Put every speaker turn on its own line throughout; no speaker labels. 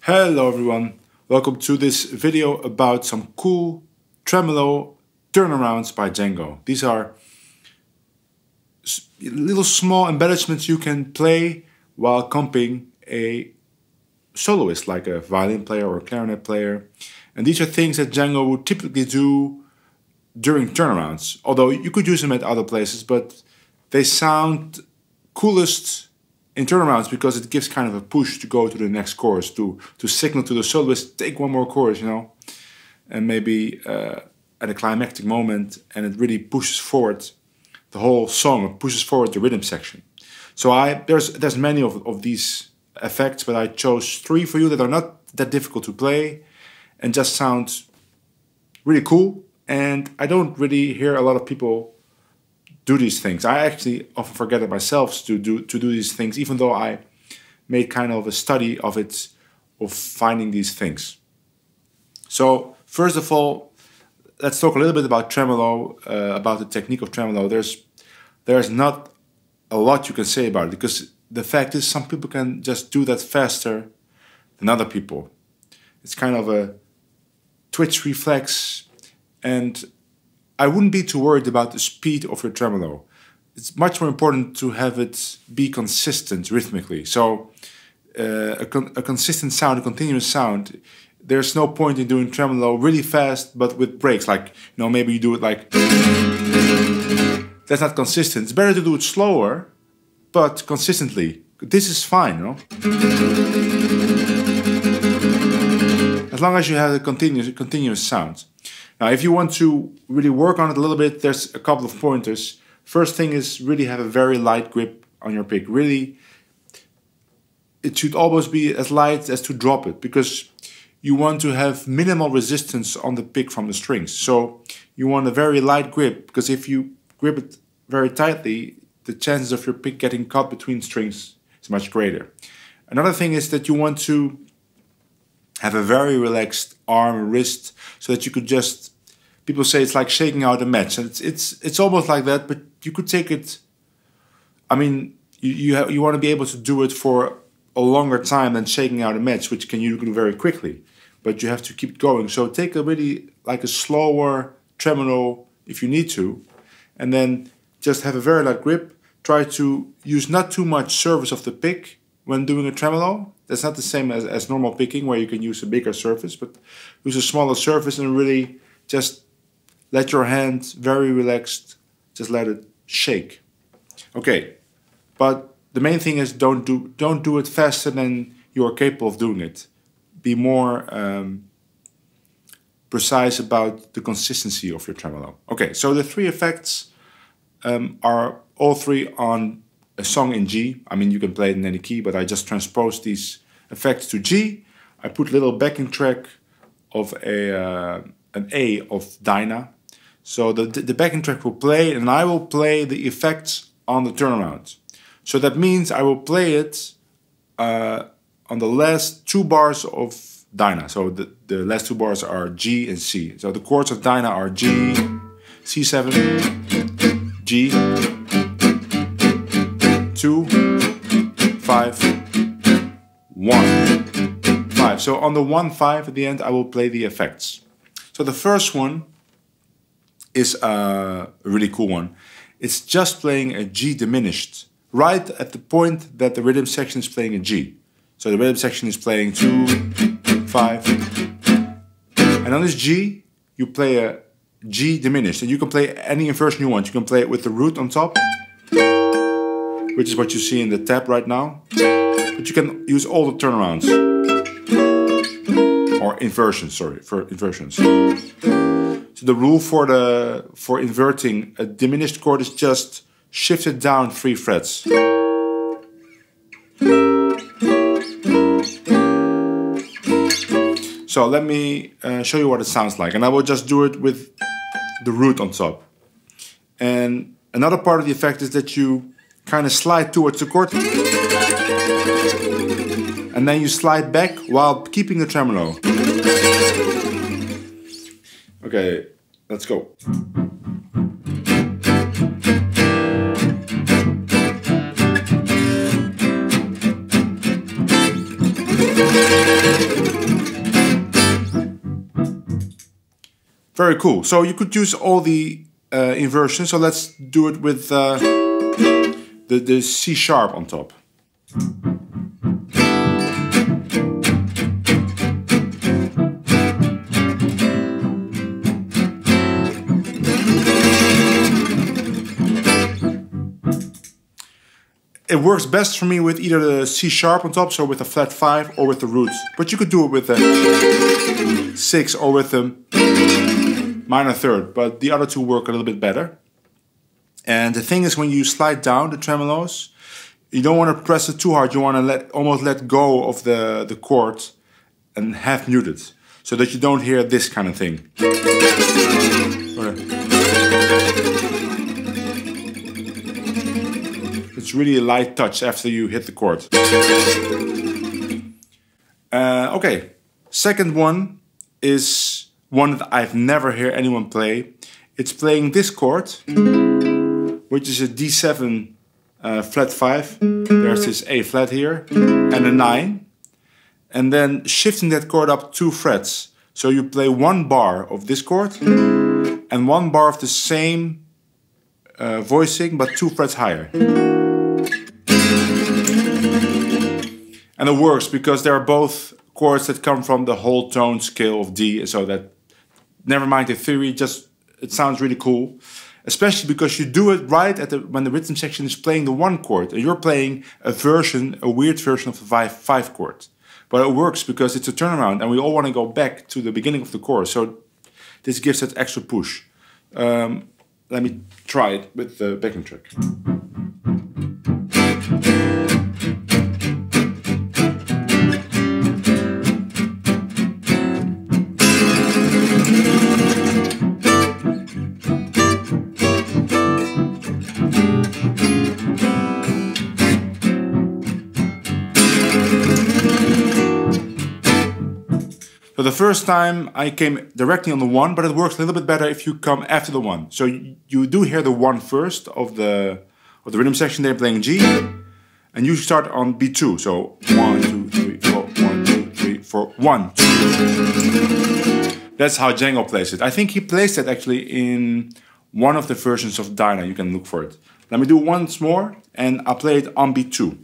Hello everyone, welcome to this video about some cool tremolo turnarounds by Django. These are little small embellishments you can play while accompanying a soloist like a violin player or a clarinet player. And these are things that Django would typically do during turnarounds, although you could use them at other places, but they sound coolest in turnarounds because it gives kind of a push to go to the next chorus, to signal to the soloist, take one more chorus, you know, and maybe at a climactic moment, and it really pushes forward the whole song, it pushes forward the rhythm section. So there's many of these effects, but I chose 3 for you that are not that difficult to play and just sound really cool. And I don't really hear a lot of people do these things. I actually often forget it myself to do these things, even though I made kind of a study of it, of finding these things. So first of all, let's talk a little bit about tremolo, about the technique of tremolo. There's not a lot you can say about it, because the fact is some people can just do that faster than other people. It's kind of a twitch reflex, and I wouldn't be too worried about the speed of your tremolo. It's much more important to have it be consistent rhythmically. So a consistent sound, a continuous sound. There's no point in doing tremolo really fast, but with breaks. Like, you know, maybe you do it like... That's not consistent. It's better to do it slower, but consistently. This is fine, no? As long as you have a continuous sound. Now, if you want to really work on it a little bit, there's a couple of pointers. First thing is really have a very light grip on your pick. Really, it should almost be as light as to drop it, because you want to have minimal resistance on the pick from the strings. So you want a very light grip, because if you grip it very tightly, the chances of your pick getting caught between strings is much greater. Another thing is that you want to have a very relaxed arm or wrist, so that you could just, people say it's like shaking out a match, and it's almost like that, but you could take it, I mean, you want to be able to do it for a longer time than shaking out a match, which you can do very quickly, but you have to keep going. So take a really, like a slower tremolo if you need to, and then just have a very light grip. Try to use not too much surface of the pick when doing a tremolo. That's not the same as normal picking, where you can use a bigger surface, but use a smaller surface and really just let your hand very relaxed, just let it shake. Okay, but the main thing is don't do it faster than you are capable of doing it. Be more precise about the consistency of your tremolo. Okay, so the 3 effects are all 3 on a song in G. I mean, you can play it in any key, but I just transposed these effects to G. I put a little backing track of an A of Dinah. So the backing track will play, and I will play the effects on the turnaround. So that means I will play it on the last 2 bars of Dinah. So the last 2 bars are G and C. So the chords of Dinah are G, C7, G, 2, 5, 1, 5. So on the 1, 5 at the end, I will play the effects. So the first one is a really cool one. It's just playing a G diminished, right at the point that the rhythm section is playing a G. So the rhythm section is playing 2, 5. And on this G, you play a G diminished. And you can play any inversion you want. You can play it with the root on top, which is what you see in the tab right now. But you can use all the turnarounds. Or inversions, sorry, for inversions. So the rule for inverting a diminished chord is just shift it down 3 frets. So let me show you what it sounds like. And I will just do it with the root on top. And another part of the effect is that you kind of slide towards the chord, and then you slide back while keeping the tremolo. Okay, let's go. Very cool. So you could use all the inversions. So let's do it with the C sharp on top. It works best for me with either the C sharp on top, so with a flat 5, or with the roots. But you could do it with the 6 or with the minor third, but the other two work a little bit better. And the thing is, when you slide down the tremolos, you don't want to press it too hard. You want to almost let go of the chord and half mute it, so that you don't hear this kind of thing. It's really a light touch after you hit the chord. Okay, second one is one that I've never heard anyone play. It's playing this chord, which is a D7 flat 5. There's this A flat here and a 9. And then shifting that chord up 2 frets. So you play 1 bar of this chord and 1 bar of the same voicing, but 2 frets higher. And it works because they are both chords that come from the whole tone scale of D, so that, never mind the theory, just it sounds really cool. Especially because you do it right at when the rhythm section is playing the 1 chord, and you're playing a weird version of the 5 chord. But it works because it's a turnaround, and we all want to go back to the beginning of the chorus. So this gives that extra push. Let me try it with the backing track. So the first time I came directly on the 1, but it works a little bit better if you come after the 1. So you do hear the 1 first of the rhythm section. They're playing G, and you start on B2. So 1, 2, 3, 4, 1, 2, 3, 4, 1, 2. That's how Django plays it. I think he plays that actually in one of the versions of Dyna. You can look for it. Let me do once more, and I'll play it on B2.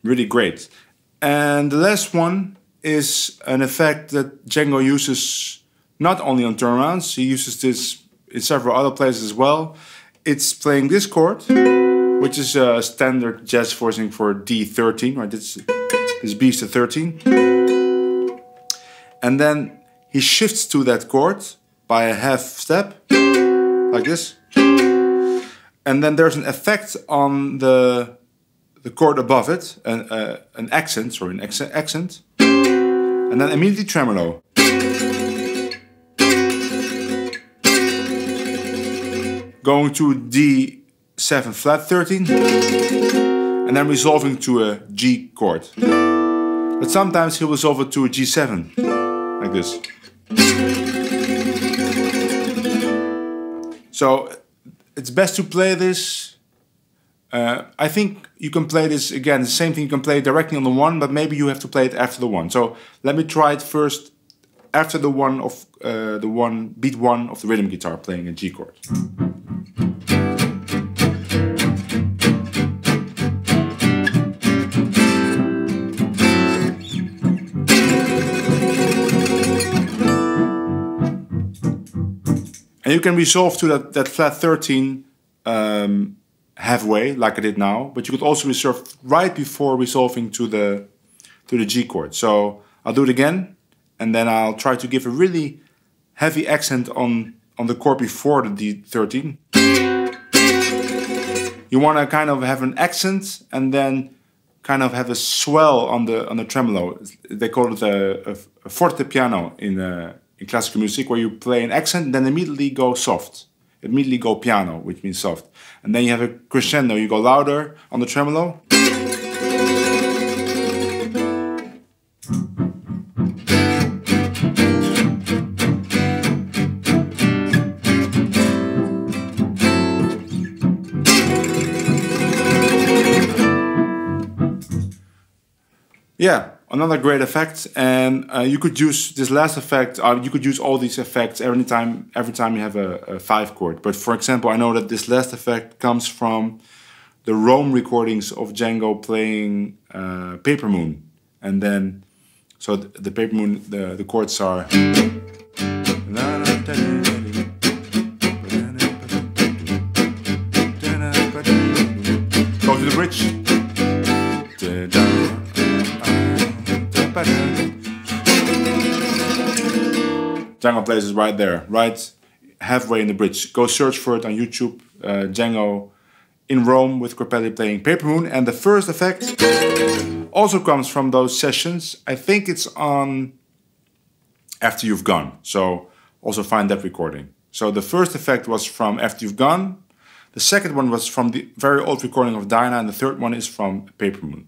Really great. And the last one is an effect that Django uses not only on turnarounds, he uses this in several other places as well. It's playing this chord, which is a standard jazz voicing for D13, right? This B is the 13. And then he shifts to that chord by a half step, like this. And then there's an effect on the chord above it, an accent, sorry, an accent, and then immediately tremolo. Going to D7 flat 13, and then resolving to a G chord. But sometimes he'll resolve it to a G7, like this. So it's best to play this. I think you can play this again, the same thing you can play directly on the 1, but maybe you have to play it after the 1. So let me try it first after the 1 of beat 1 of the rhythm guitar playing a G chord. And you can resolve to that flat 13 halfway, like I did now, but you could also resolve right before resolving to the G chord. So I'll do it again, and then I'll try to give a really heavy accent on the chord before the D13. You want to kind of have an accent and then kind of have a swell on the tremolo. They call it a forte piano in classical music, where you play an accent and then immediately go soft. Immediately go piano, which means soft. And then you have a crescendo, you go louder on the tremolo. Yeah, another great effect, and you could use this last effect. You could use all these effects every time you have a 5 chord. But for example, I know that this last effect comes from the Rome recordings of Django playing Paper Moon, and then so the Paper Moon, the chords are. Go to the bridge. Django plays it right there, right halfway in the bridge. Go search for it on YouTube. Django in Rome with Corpelli playing Paper Moon. And the first effect also comes from those sessions. I think it's on After You've Gone. So also find that recording. So the first effect was from After You've Gone. The second one was from the very old recording of Dinah. And the third one is from Paper Moon.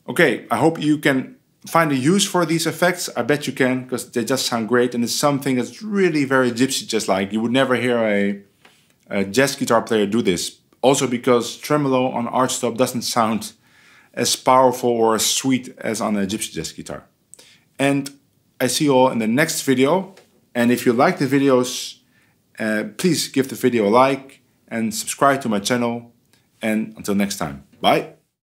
Okay, I hope you can find a use for these effects. I bet you can, because they just sound great. And it's something that's really very gypsy jazz-like. You would never hear a jazz guitar player do this. Also because tremolo on archtop doesn't sound as powerful or as sweet as on a gypsy jazz guitar. And I see you all in the next video. And if you like the videos, please give the video a like and subscribe to my channel. And until next time, bye.